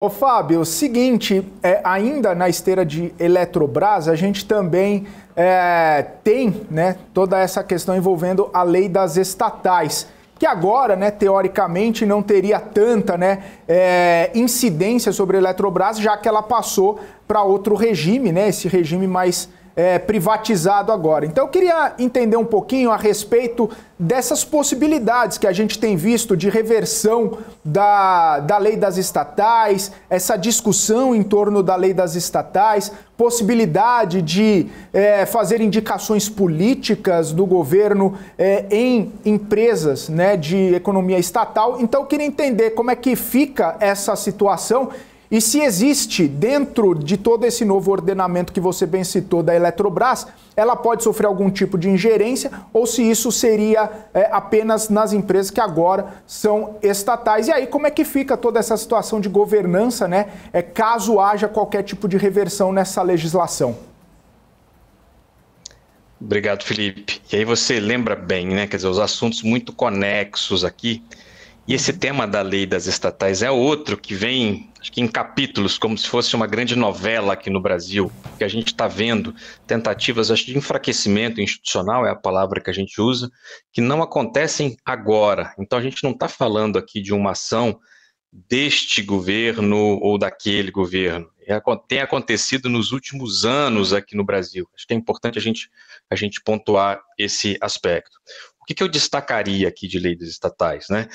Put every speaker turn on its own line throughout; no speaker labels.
Ô Fábio, o seguinte, ainda na esteira de Eletrobras, a gente também tem, né, toda essa questão envolvendo a lei das estatais, que agora, né, teoricamente, não teria tanta, né, incidência sobre a Eletrobras, já que ela passou para outro regime, né, esse regime mais privatizado agora. Então eu queria entender um pouquinho a respeito dessas possibilidades que a gente tem visto de reversão da lei das estatais, essa discussão em torno da lei das estatais, possibilidade de fazer indicações políticas do governo em empresas, né, de economia estatal. Então eu queria entender como é que fica essa situação e se existe, dentro de todo esse novo ordenamento que você bem citou da Eletrobras, ela pode sofrer algum tipo de ingerência ou se isso seria apenas nas empresas que agora são estatais. E aí, como é que fica toda essa situação de governança, né, caso haja qualquer tipo de reversão nessa legislação?
Obrigado, Felipe. E aí você lembra bem, né? Quer dizer, os assuntos muito conexos aqui. E esse tema da lei das estatais é outro que vem, acho que em capítulos, como se fosse uma grande novela aqui no Brasil, que a gente está vendo tentativas, acho, de enfraquecimento institucional, é a palavra que a gente usa, que não acontecem agora. Então a gente não está falando aqui de uma ação deste governo ou daquele governo. Tem acontecido nos últimos anos aqui no Brasil. Acho que é importante a gente pontuar esse aspecto. O que eu destacaria aqui de lei das estatais, né?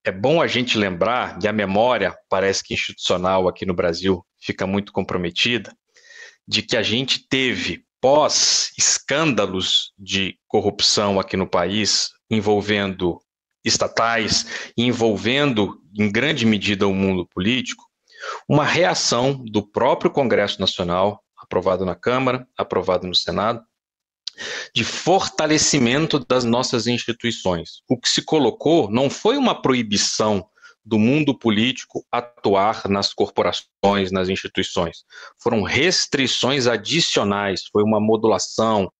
É bom a gente lembrar, e a memória parece que institucional aqui no Brasil fica muito comprometida, de que a gente teve, pós-escândalos de corrupção aqui no país, envolvendo estatais, envolvendo em grande medida o mundo político, uma reação do próprio Congresso Nacional, aprovado na Câmara, aprovado no Senado, de fortalecimento das nossas instituições. O que se colocou não foi uma proibição do mundo político atuar nas corporações, nas instituições. Foram restrições adicionais, foi uma modulação,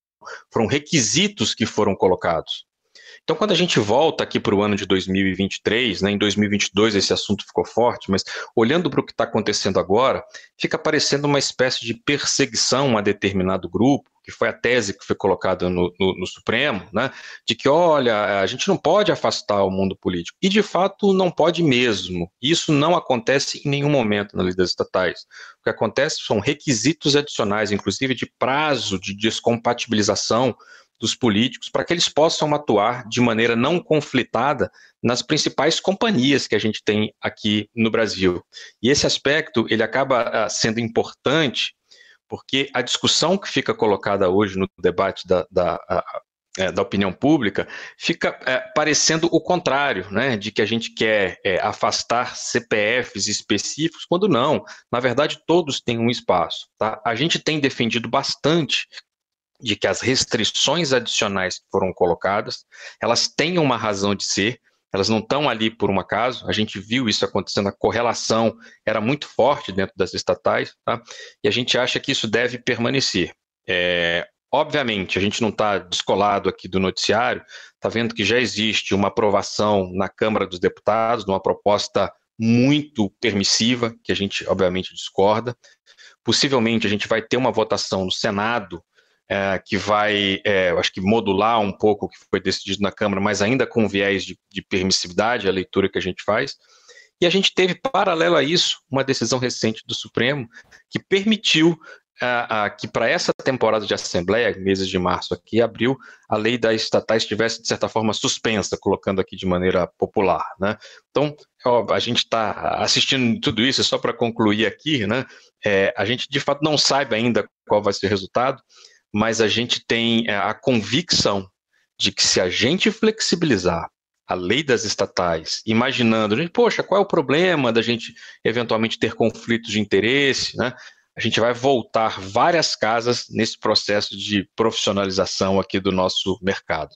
foram requisitos que foram colocados. Então, quando a gente volta aqui para o ano de 2023, né, em 2022 esse assunto ficou forte, mas olhando para o que está acontecendo agora, fica parecendo uma espécie de perseguição a determinado grupo, que foi a tese que foi colocada no Supremo, né, de que, olha, a gente não pode afastar o mundo político. E, de fato, não pode mesmo. Isso não acontece em nenhum momento nas leis das estatais. O que acontece são requisitos adicionais, inclusive de prazo de descompatibilização dos políticos, para que eles possam atuar de maneira não conflitada nas principais companhias que a gente tem aqui no Brasil. E esse aspecto, ele acaba sendo importante, porque a discussão que fica colocada hoje no debate da opinião pública fica parecendo o contrário, né, de que a gente quer afastar CPFs específicos, quando não, na verdade todos têm um espaço. Tá? A gente tem defendido bastante de que as restrições adicionais que foram colocadas, elas têm uma razão de ser, elas não estão ali por um acaso, a gente viu isso acontecendo, a correlação era muito forte dentro das estatais, tá? E a gente acha que isso deve permanecer. Obviamente, a gente não está descolado aqui do noticiário, está vendo que já existe uma aprovação na Câmara dos Deputados, de uma proposta muito permissiva, que a gente obviamente discorda. Possivelmente a gente vai ter uma votação no Senado, que vai, eu acho que modular um pouco o que foi decidido na Câmara, mas ainda com viés de permissividade, a leitura que a gente faz. E a gente teve, paralelo a isso, uma decisão recente do Supremo que permitiu que para essa temporada de Assembleia, meses de março aqui, abril, a lei das estatais estivesse, de certa forma, suspensa, colocando aqui de maneira popular, né? Então, a gente está assistindo tudo isso, só para concluir aqui, né? A gente, de fato, não sabe ainda qual vai ser o resultado, mas a gente tem a convicção de que se a gente flexibilizar a lei das estatais, imaginando, poxa, qual é o problema da gente eventualmente ter conflitos de interesse, né? A gente vai voltar várias casas nesse processo de profissionalização aqui do nosso mercado.